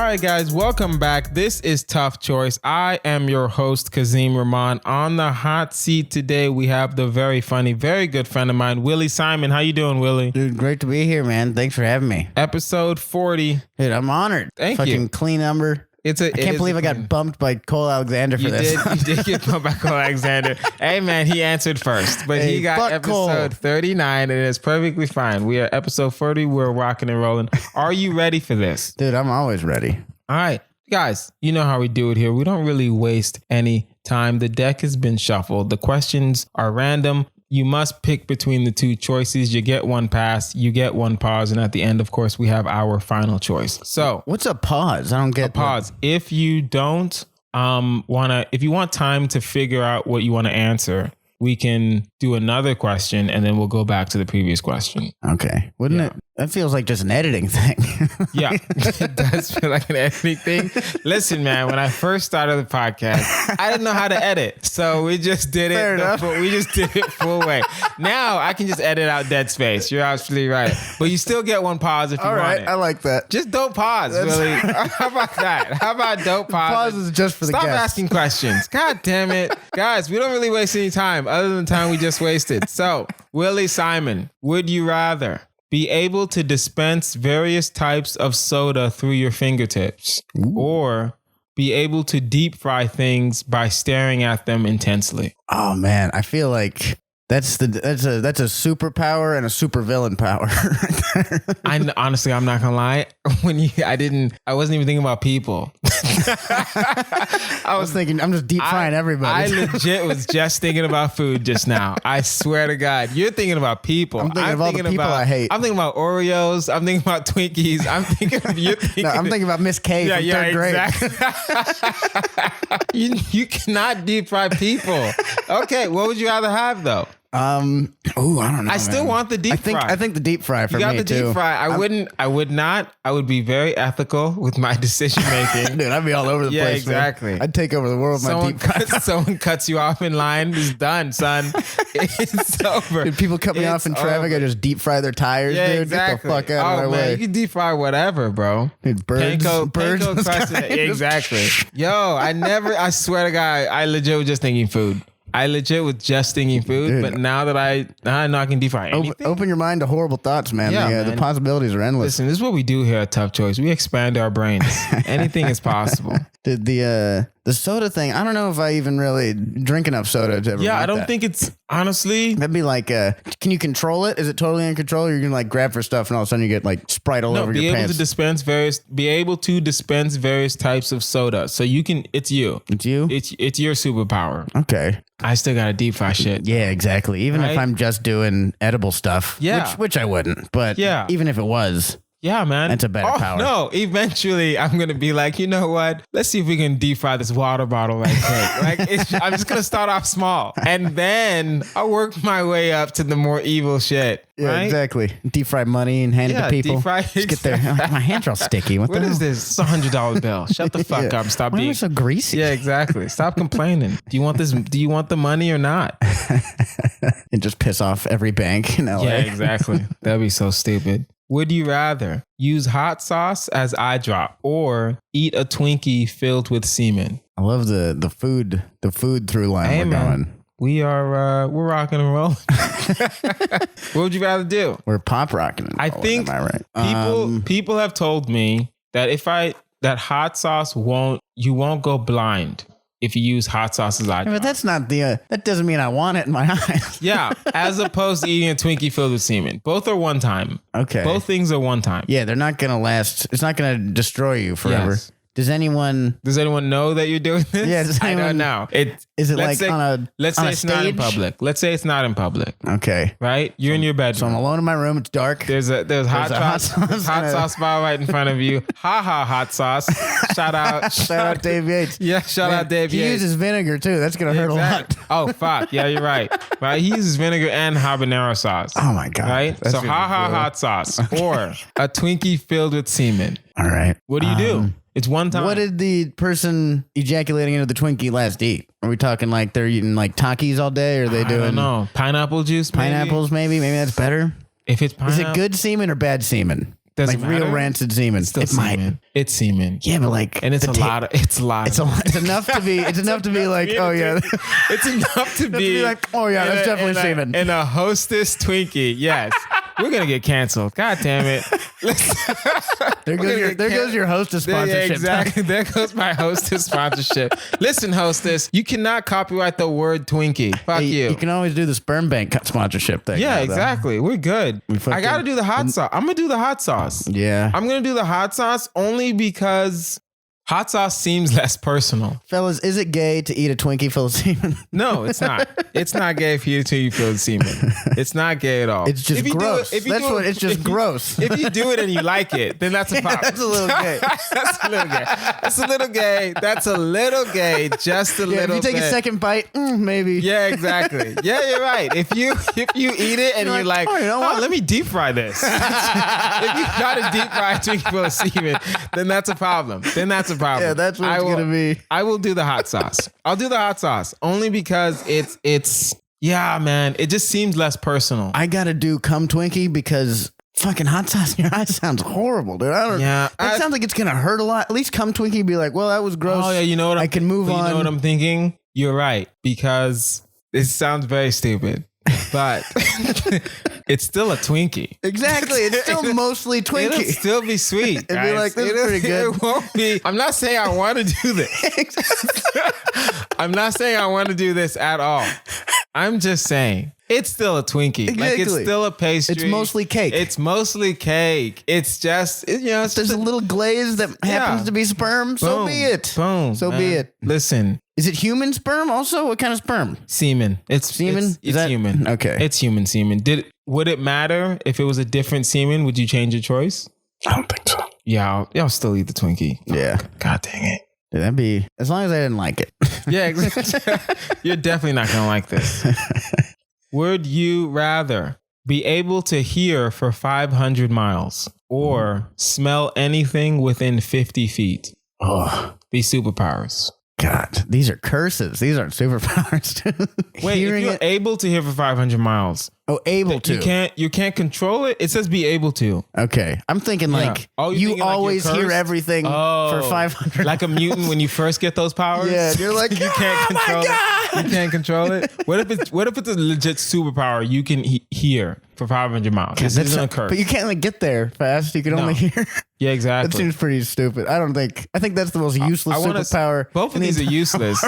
right, guys, welcome back. This is Tough Choice. I am your host, Kazeem Rahman. On the hot seat today, we have the very funny, very good friend of mine, Willie Simon. How you doing, Willie? Dude, great to be here, man. Thanks for having me. Episode 40. Dude, I'm honored. Thank Fucking you. clean number. I can't believe I got bumped by Cole Alexander for this. You did get bumped by Cole Alexander. Hey, man, he answered first, but he got episode 39, and it's perfectly fine. We are episode 40. We're rocking and rolling. Are you ready for this? Dude, I'm always ready. All right. Guys, you know how we do it here. We don't really waste any time. The deck has been shuffled. The questions are random. You must pick between the two choices. You get one pass, you get one pause, and at the end, of course, we have our final choice. So, what's a pause? I don't get a pause. If you don't if you want time to figure out what you want to answer, we can do another question, and then we'll go back to the previous question. Okay. Wouldn't it? That feels like just an editing thing. Yeah, it does feel like an editing thing. Listen, man, when I first started the podcast, I didn't know how to edit. So we just did it full way. Now I can just edit out dead space. You're absolutely right. But you still get one pause if you want it. All right, I like that. Just don't pause, Willie. How about that? How about don't pause? Pause is just for the guests. Stop asking questions. God damn it. Guys, we don't really waste any time other than time we just wasted. So, Willie Simon, would you rather be able to dispense various types of soda through your fingertips, or be able to deep fry things by staring at them intensely? Oh man, I feel like that's a superpower and a supervillain power right there. Honestly, I'm not gonna lie. I wasn't even thinking about people. I was thinking, I'm just deep frying everybody. I legit was just thinking about food just now. I swear to God, you're thinking about people. I'm thinking of all the people I hate. I'm thinking about Oreos. I'm thinking about Twinkies. I'm thinking about Miss K from third grade. Exactly. you cannot deep fry people. Okay, what would you rather have though? I don't know. I still want the deep fry. I think the deep fry for me too. You got the deep fry. I would not. I would be very ethical with my decision making. Dude, I'd be all over the place. Yeah, exactly. Man. I'd take over the world with my deep fry. Someone cuts you off in line. It's done, son. It's over. Dude, people cut me off in traffic. I just deep fry their tires, yeah, dude. Exactly. Get the fuck out of my way. You can deep fry whatever, bro. Dude, birds. Exactly. Yo, I swear to God, I legit was just thinking food. I legit was just thinking food, dude, but now that I know I can deep fry anything. Open your mind to horrible thoughts, man. Yeah, the possibilities are endless. Listen, this is what we do here at Tough Choice. We expand our brains. Anything is possible. Dude, the soda thing, I don't know if I even really drink enough soda to ever I don't think it's, honestly. That'd be like, can you control it? Is it totally in control? Or you're going to like grab for stuff and all of a sudden you get like Sprite all over your pants? Be able to dispense various types of soda. So you can, it's you. It's you? It's your superpower. Okay. I still got to deep fry shit. Yeah, exactly. Even if I'm just doing edible stuff. Yeah. Which I wouldn't. But even if it was. Yeah, man. That's a better power. No, eventually I'm going to be like, you know what? Let's see if we can deep fry this water bottle right quick. I'm just going to start off small. And then I'll work my way up to the more evil shit. Yeah, right? Exactly. Deep fry money and hand it to people. Deep fry. Just get there. My hands are all sticky. What is this? It's $100 bill. Shut the fuck up. Stop being so greasy. Yeah, exactly. Stop complaining. Do you want this? Do you want the money or not? And just piss off every bank in LA. Yeah, exactly. That'd be so stupid. Would you rather use hot sauce as eye drop or eat a Twinkie filled with semen? I love the food through line going. We're rocking and rolling. What would you rather do? We're pop rocking and rolling. I think am I right? People have told me that that hot sauce you won't go blind if you use hot sauce as eye drop. But that's not that doesn't mean I want it in my eyes. Yeah, as opposed to eating a Twinkie filled with semen. Both are one time. Okay. Both things are one time. Yeah, they're not going to last. It's not going to destroy you forever. Yes. Does anyone know that you're doing this? Yeah, I don't know. Is it like on a stage? Not in public. Let's say it's not in public. Okay. Right? You're in your bedroom. So I'm alone in my room. It's dark. There's hot sauce bar right in front of you. Hot sauce. Shout out Dave Yates. Yeah, shout out Dave Yates. He uses vinegar too. That's gonna hurt a lot. Oh fuck. Yeah, you're right. Right? He uses vinegar and habanero sauce. Oh my God. Right? So hot sauce or a Twinkie filled with semen. All right. What do you do? It's one time. What did the person ejaculating into the Twinkie last eat? Are we talking like they're eating like Takis all day? Or are they doing? I don't know. Pineapple juice? Pineapples maybe? Maybe that's better. If it's pineapple. Is it good semen or bad semen? Doesn't like real matter? rancid semen. It's still It might. semen. It's semen. Yeah, but like, And it's the a lot of. It's a lot. It's, of it's enough to be. It's enough to be like, oh yeah. It's enough to be like, oh yeah, that's definitely semen. And a Hostess Twinkie. Yes. We're gonna get canceled. God damn it. There goes your Hostess sponsorship. Yeah, exactly. There goes my Hostess sponsorship. Listen, Hostess, you cannot copyright the word Twinkie. Fuck you. You can always do the sperm bank sponsorship thing. Yeah, though. exactly. We're good. I got to do the hot sauce. I'm going to do the hot sauce. Yeah. I'm going to do the hot sauce only because hot sauce seems less personal. Fellas, is it gay to eat a Twinkie full of semen? No, it's not. It's not gay if you feel the semen. It's not gay at all. It's just gross. It's just gross. If you do it and you like it, then that's a problem. That's a little gay. That's a little gay. That's a little gay. That's a little gay. Just a little If you take bit. a second bite, maybe. Yeah, exactly. Yeah, you're right. If you eat it and you're like, oh, you know what? let me deep fry this. If you got a deep fried Twinkie full of semen, then that's a problem. problem. Yeah, that's what it's gonna be. I will do the hot sauce. I'll do the hot sauce only because it's yeah, man. It just seems less personal. I gotta do cum Twinkie because fucking hot sauce in your eyes sounds horrible, dude. I don't. Yeah, it sounds like it's gonna hurt a lot. At least cum Twinkie be like, well, that was gross. Oh yeah, you know what? I can move on. You know what I'm thinking? You're right, because it sounds very stupid, but it's still a Twinkie. Exactly. It's still mostly Twinkie. It'll still be sweet. It'd be like, this is pretty good. It won't be. I'm not saying I want to do this. I'm not saying I want to do this at all. I'm just saying it's still a Twinkie. Exactly. Like, it's still a pastry. It's mostly cake. It's mostly cake. It's just, it's There's just a little glaze that happens to be sperm. So be it. Boom. So man. be it. Listen. Is it human sperm also? What kind of sperm? Semen. It's semen. It's human. Okay. It's human semen. Would it matter if it was a different semen? Would you change your choice? I don't think so. Yeah, I'll still eat the Twinkie. Yeah. God dang it. Dude, that'd be, as long as I didn't like it. Yeah, exactly. You're definitely not going to like this. Would you rather be able to hear for 500 miles or smell anything within 50 feet? Oh, These superpowers. God, these are curses. These aren't superpowers. Wait, if you're able to hear for 500 miles. Oh, able to. You can't control it? It says be able to. Okay. I'm thinking like you always hear everything for 500. Like a mutant when you first get those powers? Yeah, you're like, you can't control it. You can't control it. What if it's a legit superpower you can hear for 500 miles? This isn't a curse. But you can't like get there fast. You can only hear. Yeah, exactly. That seems pretty stupid. I think that's the most useless superpower. Both of these are useless.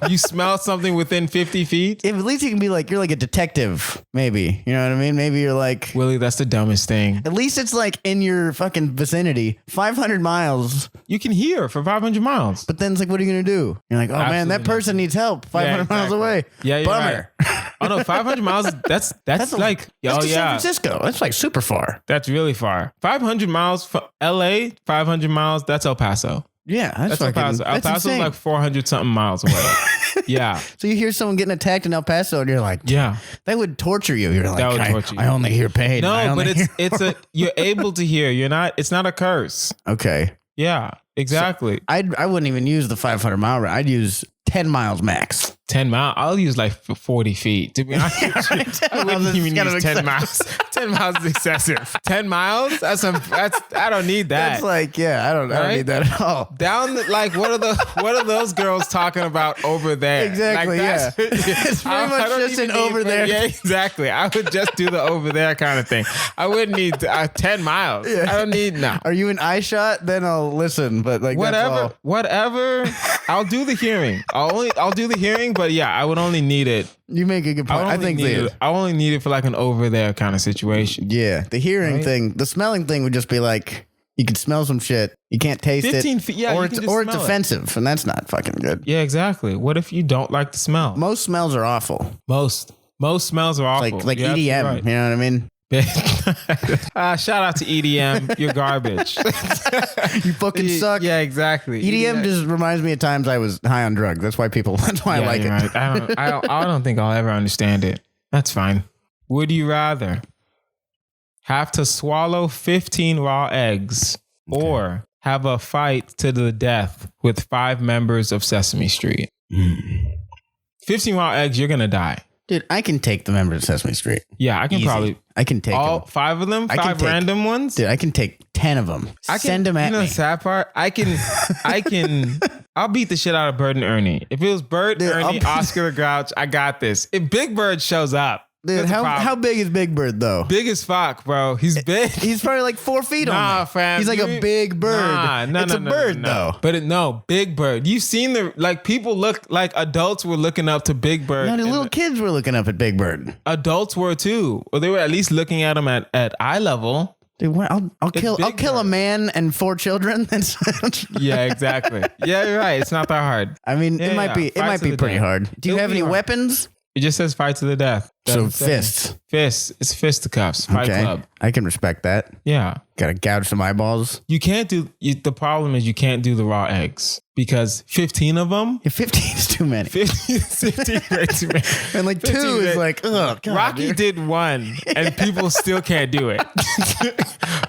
You smell something within 50 feet? Yeah, at least you can be like, you're like a detective, maybe. You know what I mean? Maybe you're like, Willie, that's the dumbest thing. At least it's like in your fucking vicinity. 500 miles. You can hear for 500 miles. But then it's like, what are you going to do? You're like, oh man, that person needs help 500 miles away. Yeah, you're Bummer. Right. Oh no, 500 miles, that's like, San Francisco. That's like super far. That's really far. 500 miles from LA, 500 miles, that's El Paso. Yeah, that's El Paso. El Paso is like 400 something miles away. Yeah. So you hear someone getting attacked in El Paso and you're like, yeah, that would torture you. You're like, that would torture you. I only hear pain. No, but you're able to hear. It's not a curse. Okay. Yeah, exactly. So I wouldn't even use the 500 mile rate. I'd use 10 miles max. 10 miles? I'll use like 40 feet. To be honest, I wouldn't even use 10 miles. 10 miles is excessive. 10 miles? I don't need that. That's like, I don't need that at all. Down like what are those girls talking about over there? Exactly. Like, it's pretty much just an over there. Yeah, exactly. I would just do the over there kind of thing. I wouldn't need 10 miles. Yeah. I don't need no. Are you an eye shot? Then I'll listen. But like whatever. I'll do the hearing. I'll do the hearing. But yeah, I would only need it. You make a good point. I only need it for like an over there kind of situation. Yeah, the hearing thing, the smelling thing would just be like you can smell some shit, you can't taste 15 it, feet, yeah, or it's offensive, and that's not fucking good. Yeah, exactly. What if you don't like the smell? Most smells are awful. Most smells are awful. Like EDM, right. You know what I mean? Shout out to EDM. You're garbage. You fucking suck. Yeah, exactly. EDM just reminds me of times I was high on drugs. That's why I like it. Right. I don't think I'll ever understand it. That's fine. Would you rather have to swallow 15 raw eggs or have a fight to the death with 5 members of Sesame Street? 15 raw eggs, you're gonna die. Dude, I can take the members of Sesame Street. Yeah, I can Easy. probably I can take all them. 5 of them. I can 5 take- random ones. Dude, I can take 10 of them. Send them at you know me. the sad part? I can. I'll beat the shit out of Bert and Ernie. If it was Bert, Dude, Ernie, Oscar the Grouch, I got this. If Big Bird shows up, Dude, that's a problem. how big is Big Bird, though? Big as fuck, bro. He's big. He's probably like 4 feet Nah, on me. fam. He's like a big bird. No, it's a bird, though. But no, Big Bird. You've seen people look like adults were looking up to Big Bird. No, the and little kids were looking up at Big Bird. adults were too. Or they were at least looking at him at eye level. Dude, I'll kill Big a Bird. man and 4 children. That's Yeah, exactly. Yeah, you're right. It's not that hard. I mean, Yeah, it might be fight to the pretty death. hard. Do you It'll have be any hard. weapons? It just says fight to the death. So Doesn't say. fists. Fists. It's fisticuffs. Fight Okay, club. I can respect that. Yeah. Gotta gouge some eyeballs. You can't do. The problem is you can't do the raw eggs because 15 of them. Yeah, 15 is too many. 15 way too many. And like 2 15 is is- like, ugh. God, Rocky dude. did 1 and people still can't do it.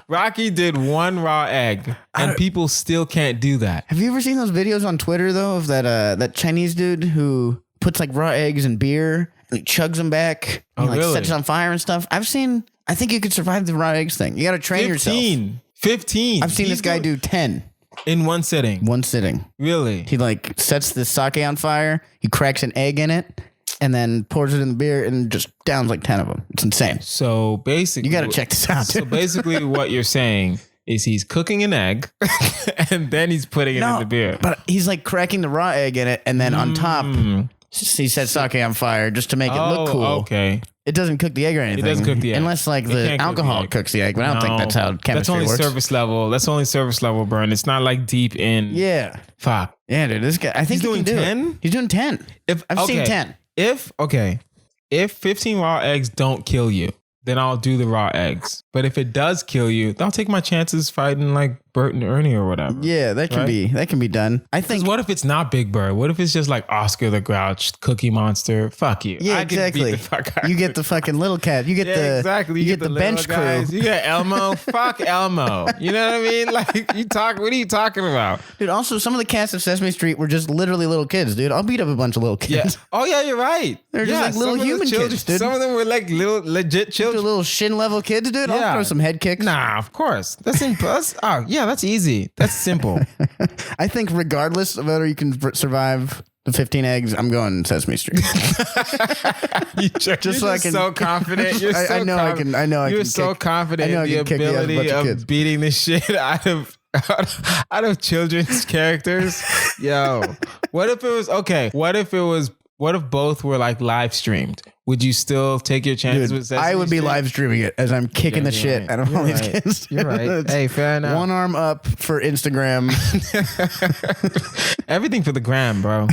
Rocky did 1 raw egg and people still can't do that. Have you ever seen those videos on Twitter though of that Chinese dude who puts like raw eggs in beer and he chugs them back and he like really? sets it on fire and stuff? I think you could survive the raw eggs thing. You got to train yourself. 15. I've seen this guy do 10 in one sitting. one sitting. Really? He like sets the sake on fire. He cracks an egg in it and then pours it in the beer and just downs like 10 of them. It's insane. So basically, You got to check this out. So Dude. basically, what you're saying is he's cooking an egg and then he's putting it in the beer. But he's like cracking the raw egg in it and then on top he sets sake on fire just to make it look cool. Okay. It doesn't cook the egg or anything. doesn't cook the egg. Unless like It the can't cook the alcohol egg. cooks the egg, but I don't think that's how chemistry That's only works. surface level. That's only surface level burn. It's not like deep in. Yeah. Fuck. Yeah, dude. This guy, I think He's he can doing do 10? it. He's doing 10. I've seen 10. If 15 raw eggs don't kill you, then I'll do the raw eggs. But if it does kill you, then I'll take my chances fighting like Bert and Ernie or whatever. Yeah, that can be done. I think. Because what if it's not Big Bird? What if it's just like Oscar the Grouch, Cookie Monster? Fuck you. Yeah, I can exactly. beat the fuck out You of get the fucking little cat. You get the exactly. You get the little bench guys. crew, You get Elmo. Fuck Elmo. You know what I mean? Like what are you talking about? dude. Also, some of the cast of Sesame Street were just literally little kids, dude. I'll beat up a bunch of little kids. Yeah. Oh yeah, you're right. They're just like little some of the human children- kids, dude. Some of them were like little legit They're children. little shin level kids, dude. Yeah. I'll throw some head kicks. Nah, of course. That's oh yeah, that's easy. That's simple. I think regardless of whether you can survive the 15 eggs, I'm going Sesame Street. You're so I can- so confident. You're so I know I can. I know I You're can. so kick, confident I know I in the can kick the ass of a bunch ability of of kids. beating the shit out of children's characters. Yo, what if it was okay? What if both were like live streamed? Would you still take your chances with Dude, Sesame I would be Street? live streaming it as I'm kicking the you're shit right. out of You're all these right. kids. You're right. Hey, fair enough. One arm up for Instagram. Everything for the gram, bro.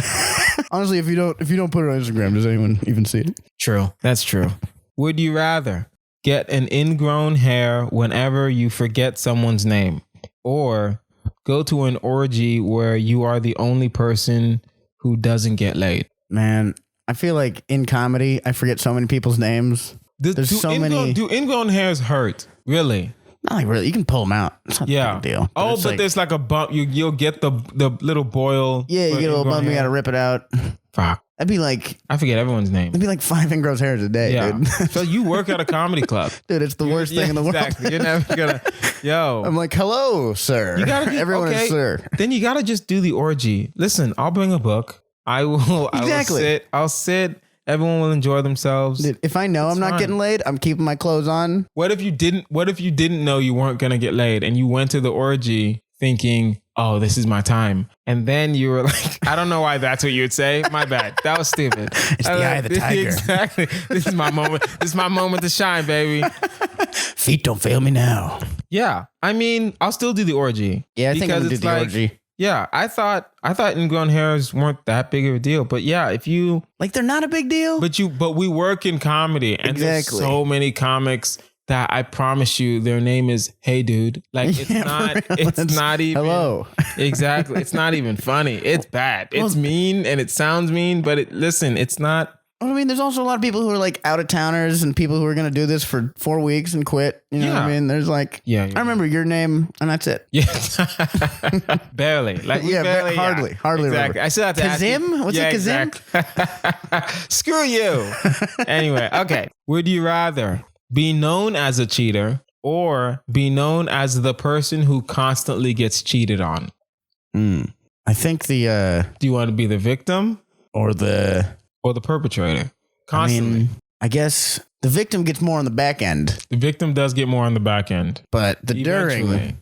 Honestly, if you don't put it on Instagram, does anyone even see it? True. That's true. Would you rather get an ingrown hair whenever you forget someone's name, or go to an orgy where you are the only person who doesn't get laid? Man, I feel like in comedy, I forget so many people's names. There's so many. Do ingrown hairs hurt? Really? Not like really. You can pull them out. It's not Yeah. a big deal. Oh, it's but like, there's like a bump. You'll get the little boil. yeah, you for get a little ingrown bump. You hair. got to rip it out. Fuck. That'd be like I forget everyone's name. 5 ingrown hairs a day, Yeah. dude. So you work at a comedy club. Dude, it's the worst thing in the world. Exactly. You're never gonna. Yo. I'm like, hello, sir. You gotta do, Everyone okay, is sir. Then you gotta just do the orgy. Listen, I'll bring a book. Exactly. I'll sit. Everyone will enjoy themselves. Dude, if I know I'm not fine. getting laid, I'm keeping my clothes on. What if you didn't know you weren't gonna get laid and you went to the orgy thinking, oh, this is my time. And then you were like, I don't know why that's what you would say. My bad. That was stupid. It's the eye of the tiger. Exactly. This is my moment. This is my moment to shine, baby. Feet don't fail me now. Yeah. I mean, I'll still do the orgy. Yeah, I think I'm because gonna do it's the like, orgy. Yeah, I thought ingrown hairs weren't that big of a deal, but yeah, if you, Like they're not a big deal. but we work in comedy, and Exactly. there's so many comics that I promise you, their name is Hey Dude. Like it's Yeah, not, for real. it's It's, not even. hello. Exactly, it's not even funny. It's bad. It's mean and it sounds mean, but listen, it's not. I mean, there's also a lot of people who are like out of towners and people who are going to do this for 4 weeks and quit. You know what I mean? There's like, I remember your name and that's it. Yeah. Barely. Like, hardly. Exactly. Remember. I still have to ask you. Kazim? What's it, Kazim? Exactly. Screw you. Anyway, okay. Would you rather be known as a cheater or be known as the person who constantly gets cheated on? I think do you want to be the victim or the perpetrator? Constantly. I mean, I guess the victim gets more on the back end. The victim does get more on the back end, but the during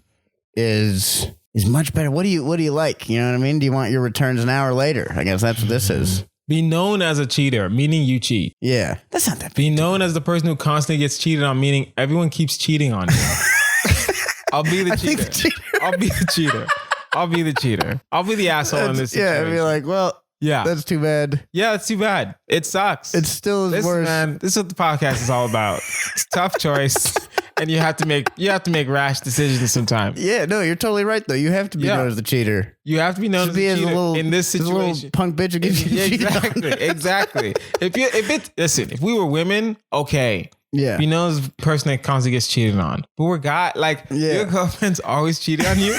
is much better. What do you like? You know what I mean? Do you want your returns an hour later? I guess that's what this is. Be known as a cheater, meaning you cheat. Yeah, that's not that. Be known as the person who constantly gets cheated on, meaning everyone keeps cheating on you. I'll be the cheater. I'll be the cheater. I'll be the cheater. I'll be the asshole in this situation. Yeah, I'd be like, well, yeah, that's too bad. Yeah, that's too bad. It sucks. It still is worse. Man, this is what the podcast is all about. It's a tough choice. And you have to make rash decisions sometimes. Yeah, no, you're totally right though. You have to be known as the cheater. You have to be known as the cheater in this situation. A little punk bitch who gives you exactly. If we were women, okay. Yeah. You know, this person that constantly gets cheated on. But we're your girlfriend's always cheating on you.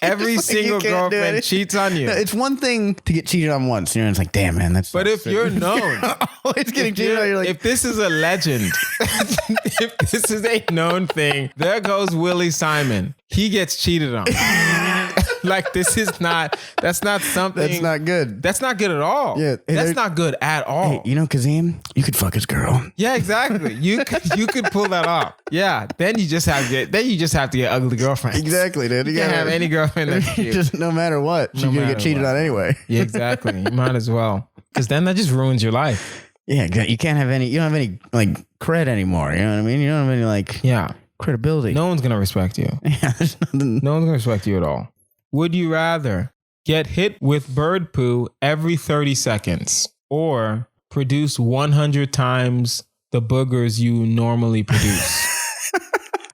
Every single girlfriend cheats on you. No, it's one thing to get cheated on once. You know, it's like, damn, man, that's. But if you're known, always getting cheated on, you're like, if this is a legend, if this is a known thing, there goes Willie Simon. He gets cheated on. Like, that's not something. That's not good. That's not good at all. Yeah. Hey, that's not good at all. Hey, you know, Kazeem, you could fuck his girl. Yeah, exactly. You could pull that off. Yeah. Then you just have to get ugly girlfriends. Exactly, dude. You can't have any girlfriend that's cute. Just no matter what, she's gonna get cheated on anyway. Yeah, exactly. You might as well. Because then that just ruins your life. Yeah, you can't have any, you don't have any like cred anymore. You know what I mean? You don't have any like credibility. No one's gonna respect you. Yeah, there's nothing. No one's gonna respect you at all. Would you rather get hit with bird poo every 30 seconds or produce 100 times the boogers you normally produce?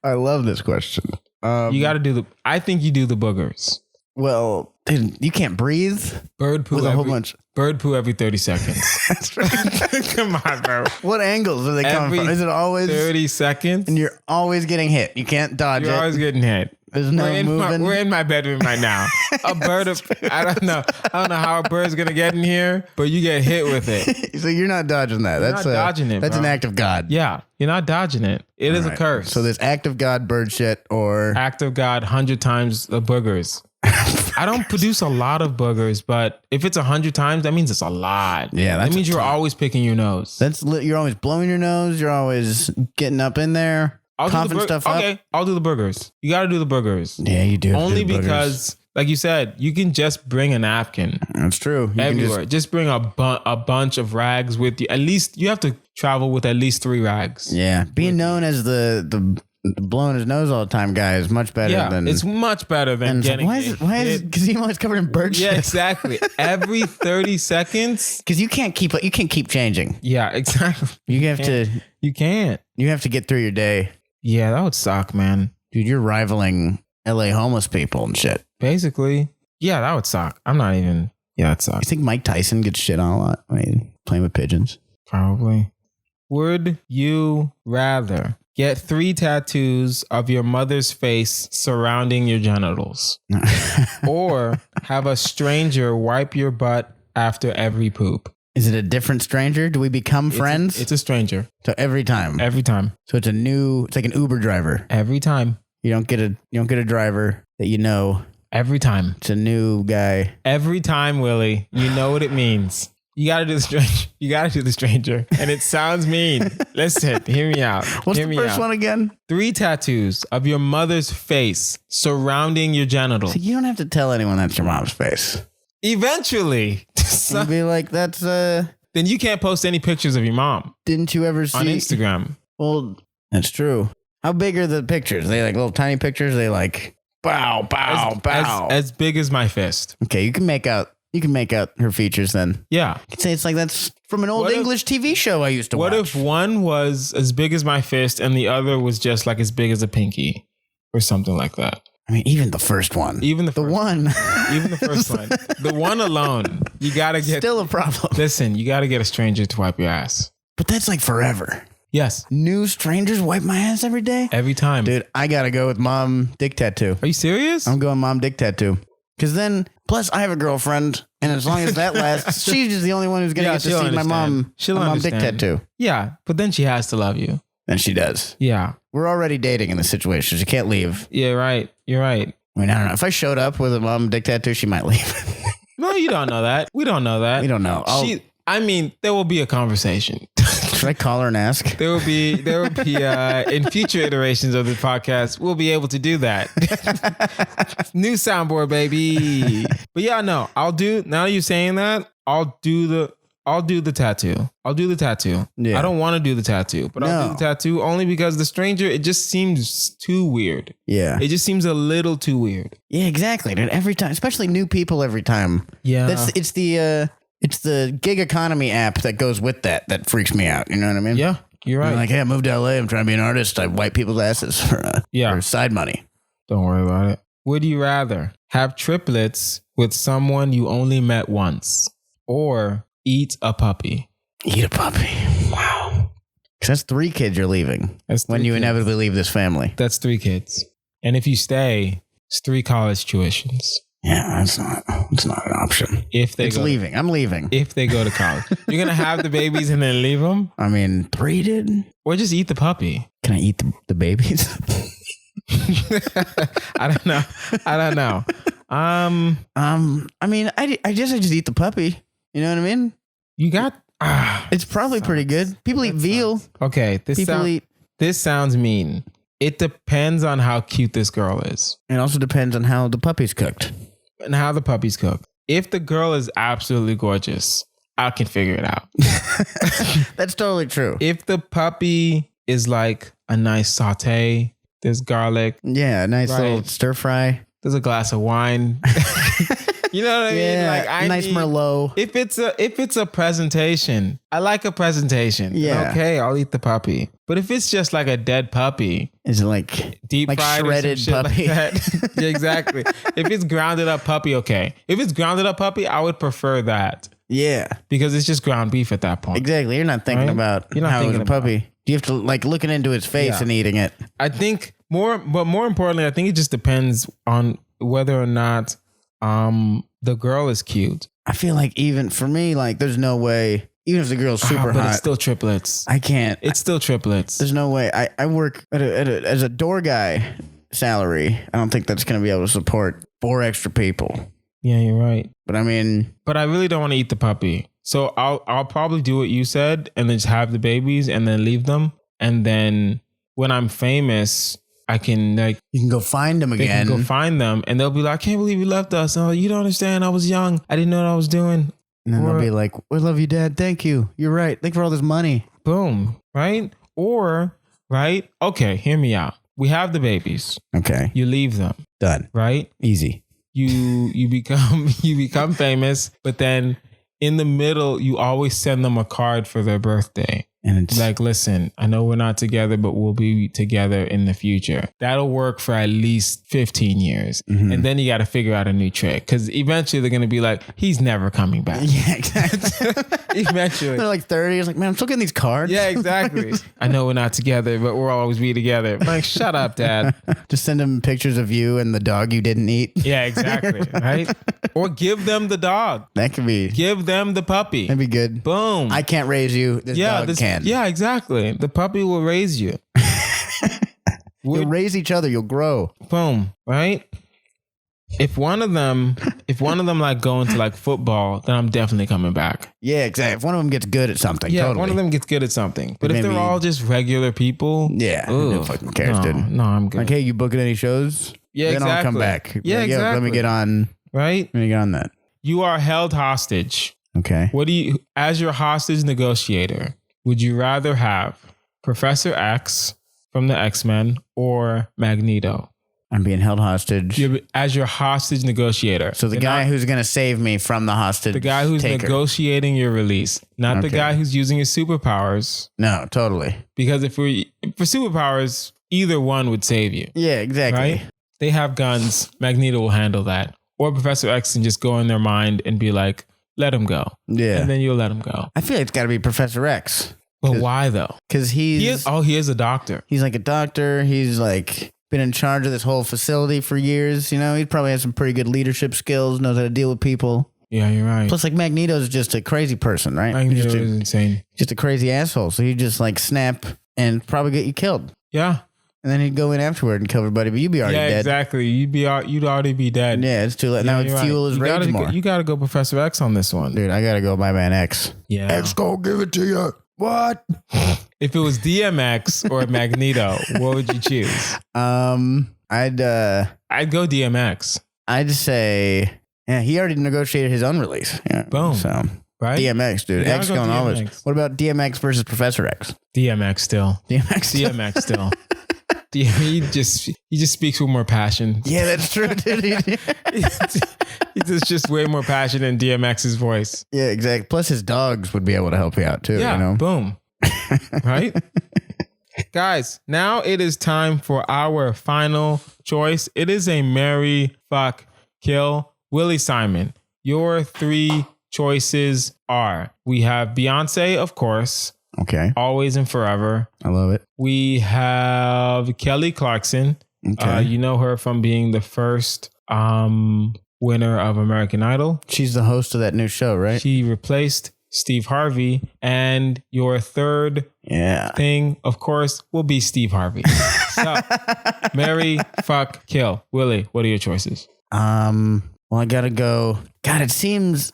I love this question. You got to I think you do the boogers. Well, dude, you can't breathe. Bird poo with a whole bunch. Bird poo every 30 seconds. That's right. Come on, bro. What angles are they coming from? Is it always 30 seconds? And you're always getting hit. You can't dodge it. You're always getting hit. There's no moving. We're in my bedroom right now. A bird I don't know how a bird's gonna get in here, but you get hit with it. So you're not dodging that. That's not dodging it. That's bro. an act of God. Yeah, you're not dodging it. It is a curse. So there's act of God bird shit or act of God 100 times the boogers. I don't produce a lot of boogers, but if it's 100 times, that means it's a lot. Yeah, that means you're always picking your nose. You're always blowing your nose. You're always getting up in there. Coughing stuff up. Okay, I'll do the burgers. You got to do the burgers. Yeah, you do. Only because, like you said, you can just bring a napkin. That's true. You everywhere. Just bring a bunch of rags with you. At least you have to travel with at least 3 rags. Yeah, being known as the blowing his nose all the time guy is much better than. It's much better than getting. Why is Kazeem always covered in bird shit? Yeah, exactly. Every 30 seconds, because you can't keep changing. Yeah, exactly. You have to get through your day. Yeah, that would suck, man. Dude, you're rivaling LA homeless people and shit. Basically. Yeah, that would suck. I'm not even. Yeah, that sucks. You think Mike Tyson gets shit on a lot? I mean, playing with pigeons? Probably. Would you rather get 3 tattoos of your mother's face surrounding your genitals or have a stranger wipe your butt after every poop? Is it a different stranger? Do we become friends? It's a stranger. So every time. Every time. So it's like an Uber driver. Every time. You don't get a driver that you know. Every time. It's a new guy. Every time, Willie. You know what it means. You gotta do the stranger. You gotta do the stranger. And it sounds mean. Listen, hear me out. What's the first one again? 3 tattoos of your mother's face surrounding your genitals. So you don't have to tell anyone that's your mom's face. Eventually. You'll be like, that's Then you can't post any pictures of your mom. Didn't you ever see on Instagram? Well, that's true. How big are the pictures? Are they like little tiny pictures? Are they like bow, bow. As big as my fist. Okay, you can make out her features then. Yeah. You can say it's like that's from an old English TV show I used to watch. What if one was as big as my fist and the other was just like as big as a pinky or something like that? I mean, even the first one. Even the first one. Even the first one. The one alone. You gotta get Still a problem. Listen, you gotta get a stranger to wipe your ass. But that's like forever. Yes. New strangers wipe my ass every day? Every time. Dude, I gotta go with mom dick tattoo. Are you serious? I'm going mom dick tattoo. Because then, plus I have a girlfriend, and as long as that lasts, she's just the only one who's gonna get to see my mom dick tattoo. Yeah, but then she has to love you. And she does. Yeah. We're already dating in this situation. She can't leave. Yeah, right. You're right. I mean, I don't know. If I showed up with a mom dick tattoo, she might leave. No, you don't know that. We don't know that. We don't know. There will be a conversation. Should I call her and ask? There will be in future iterations of the podcast, we'll be able to do that. New soundboard, baby. But yeah, no, now you're saying that, I'll do the tattoo. I'll do the tattoo. Yeah. I don't want to do the tattoo, but I'll do the tattoo only because the stranger, it just seems too weird. Yeah. It just seems a little too weird. Yeah, exactly. Dude, every time, especially new people every time. Yeah. It's the gig economy app that goes with that freaks me out. You know what I mean? Yeah, you're right. I'm like, hey, I moved to LA. I'm trying to be an artist. I wipe people's asses for side money. Don't worry about it. Would you rather have triplets with someone you only met once or eat a puppy? Eat a puppy. Wow. Because that's 3 kids you're leaving when you inevitably leave this family. That's 3 kids. And if you stay, it's 3 college tuitions. Yeah, it's not an option. Leaving. I'm leaving. If they go to college. You're going to have the babies and then leave them? I mean, 3 did. Or just eat the puppy. Can I eat the babies? I don't know. I mean, I just eat the puppy. You know what I mean? You got... it's probably pretty good. People eat veal. Okay. This sounds mean. It depends on how cute this girl is. It also depends on how the puppy's cooked. And how the puppy's cooked. If the girl is absolutely gorgeous, I can figure it out. That's totally true. If the puppy is like a nice saute, there's garlic. Yeah, a nice little stir fry. There's a glass of wine. You know what I mean? Like nice Merlot. If it's a presentation, I like a presentation. Yeah. Okay, I'll eat the puppy. But if it's just like a dead puppy, is it like deep fried shredded puppy? Like that? Yeah, exactly. If it's grounded up puppy, okay. If it's grounded up puppy, I would prefer that. Yeah. Because it's just ground beef at that point. Exactly. You're not thinking about how it's a puppy. You have to like looking into its face and eating it. I think more importantly, I think it just depends on whether or not the girl is cute. I feel like even for me, like there's no way, even if the girl's super hot. It's still triplets. I can't. It's still triplets. There's no way. I work as a door guy salary. I don't think that's going to be able to support 4 extra people. Yeah, you're right. But I mean. But I really don't want to eat the puppy. So I'll probably do what you said and then just have the babies and then leave them. And then when I'm famous, I can you can go find them again. They can go find them and they'll be like, I can't believe you left us. Oh, you don't understand. I was young. I didn't know what I was doing. And then they'll be like, we love you, Dad. Thank you. You're right. Thank you for all this money. Boom. Right? Or, right? Okay, hear me out. We have the babies. Okay. You leave them. Done. Right? Easy. You become famous, but then in the middle, you always send them a card for their birthday. And it's like, listen, I know we're not together, but we'll be together in the future. That'll work for at least 15 years. Mm-hmm. And then you got to figure out a new trick because eventually they're going to be like, he's never coming back. Yeah, exactly. Eventually. They're like 30. It's like, man, I'm still getting these cards. Yeah, exactly. I know we're not together, but we'll always be together. I'm like, shut up, Dad. Just send them pictures of you and the dog you didn't eat. Yeah, exactly. Right? Or give them the dog. That could be. Give them the puppy. That'd be good. Boom. I can't raise you. This dog can. Yeah, exactly. The puppy will raise you. You'll raise each other. You'll grow. Boom. Right? If one of them like go into like football, then I'm definitely coming back. Yeah, exactly. If one of them gets good at something, yeah, totally. One of them gets good at something. But if they're all just regular people, yeah, no fucking cares, dude. No, I'm good. Like, hey, you booking any shows? Yeah, then exactly. I'll come back. Yeah, like, exactly. Let me get on. Right? Let me get on that. You are held hostage. Okay. As your hostage negotiator, would you rather have Professor X from the X-Men or Magneto? I'm being held hostage. As your hostage negotiator. So the guy who's going to save me from the hostage. The guy who's negotiating your release. Not the guy who's using his superpowers. No, totally. Because for superpowers, either one would save you. Yeah, exactly. Right? They have guns. Magneto will handle that. Or Professor X can just go in their mind and be like, let him go. Yeah. And then you'll let him go. I feel like it's got to be Professor X. But why though? Because he is a doctor. He's like a doctor. He's like been in charge of this whole facility for years. You know, he probably has some pretty good leadership skills, knows how to deal with people. Yeah, you're right. Plus, like, Magneto's just a crazy person, right? Magneto is insane. Just a crazy asshole. So he'd just like snap and probably get you killed. Yeah. And then he'd go in afterward and kill everybody, but you'd be already dead. Yeah, exactly. You'd already be dead. Yeah, it's too late. Now it'd fuel his rage more. You gotta go Professor X on this one. Dude, I gotta go my man X. Yeah. X gonna give it to you. What? If it was DMX or Magneto, what would you choose? I'd go DMX. I'd say, yeah, he already negotiated his own release. Yeah, boom. So right? DMX, dude. X going always. What about DMX versus Professor X? DMX still. DMX still. He just speaks with more passion. Yeah, that's true, dude. He's just way more passion in DMX's voice. Yeah, exactly. Plus his dogs would be able to help you out too. Yeah, you know? Boom. Right? Guys, now it is time for our final choice. It is a marry, fuck, kill. Willie Simon, your 3 choices are, we have Beyonce, of course. Okay. Always and forever. I love it. We have Kelly Clarkson. Okay. You know her from being the first winner of American Idol. She's the host of that new show, right? She replaced Steve Harvey. And your third thing, of course, will be Steve Harvey. So, marry, fuck, kill. Willie, what are your choices? Well, I gotta go. God, it seems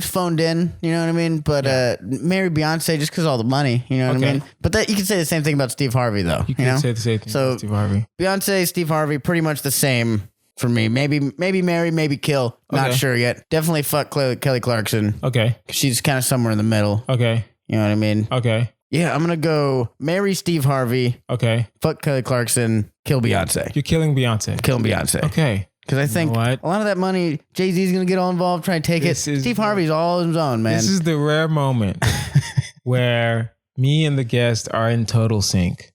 phoned in, you know what I mean? But marry Beyonce just because all the money, you know what I mean? But that you can say the same thing about Steve Harvey, though. You can say the same thing about Steve Harvey. Beyonce, Steve Harvey, pretty much the same for me. Maybe marry, maybe kill. Not sure yet. Definitely fuck Kelly Clarkson. Okay. She's kind of somewhere in the middle. Okay. You know what I mean? Okay. Yeah, I'm gonna go marry Steve Harvey. Okay. Fuck Kelly Clarkson. Kill Beyonce. You're killing Beyonce. Killing Beyonce. Okay. Because I think a lot of that money, Jay-Z's going to get all involved, try to take it. Steve Harvey's all on his own, man. This is the rare moment where me and the guest are in total sync.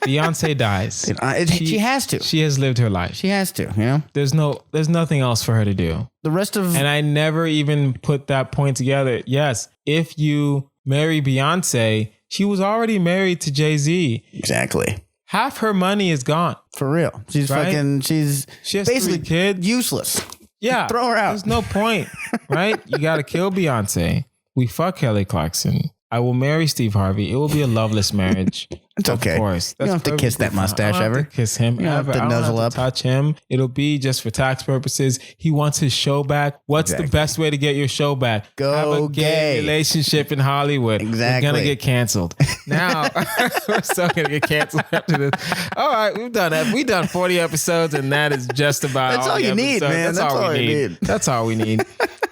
Beyonce dies. She has to. She has lived her life. She has to, you know? There's nothing else for her to do. The rest of... And I never even put that point together. Yes, if you marry Beyonce, she was already married to Jay-Z. Exactly. Half her money is gone. For real. She's fucking, she has basically 3 kids. Useless. Yeah. Throw her out. There's no point, right? You got to kill Beyonce. We fuck Kelly Clarkson. I will marry Steve Harvey. It will be a loveless marriage. It's okay. Of course. You don't have to kiss that mustache ever. I don't have to kiss him ever. I don't have to touch him. It'll be just for tax purposes. He wants his show back. What's the best way to get your show back? Go have a gay relationship in Hollywood. Exactly. We're going to get canceled. Now, we're still going to get canceled after this. All right, we've done that. We've done 40 episodes, and that is just about That's all you need, man. That's all we need. That's all we need.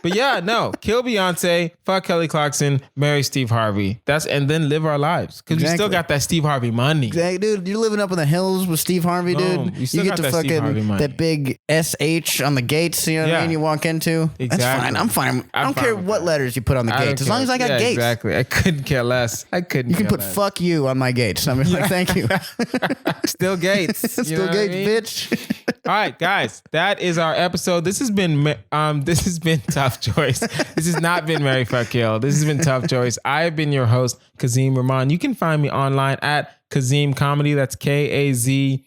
But yeah, no, kill Beyonce, fuck Kelly Clarkson, marry Steve Harvey. And then live our lives. Because we still got that Steve Harvey money. Exactly, dude. You're living up in the hills with Steve Harvey, dude. You get to fucking that big SH on the gates, you know what I mean? You walk into. Exactly. That's fine. I'm fine. I don't care what letters you put on the gates. As long as I got gates. Exactly. I couldn't care less. You can put fuck you on my gates. I'm like, thank you. Still gates. Still gates, bitch. All right, guys. That is our episode. This has been Tough Choice. This has not been Marry Fuck Kill. This has been Tough Choice. I have been your host, Kazeem Rahman. You can find me online at Kazeem Comedy. That's Kazeem.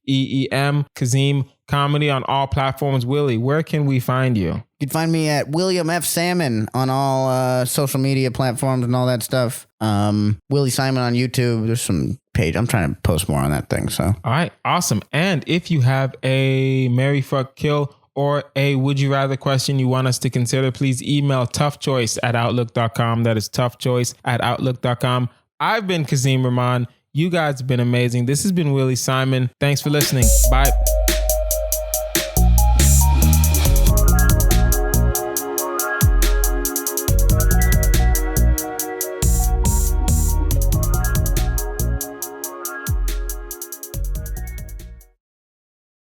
Kazeem Comedy on all platforms. Willie, where can we find you? You can find me at William F. Salmon on all social media platforms and all that stuff. Willie Simon on YouTube. There's some page. I'm trying to post more on that thing. So, all right, awesome. And if you have a Marry Fuck Kill or a would you rather question you want us to consider, please email toughchoice@outlook.com. That is toughchoice@outlook.com. I've been Kazeem Rahman. You guys have been amazing. This has been Willie Simon. Thanks for listening. Bye.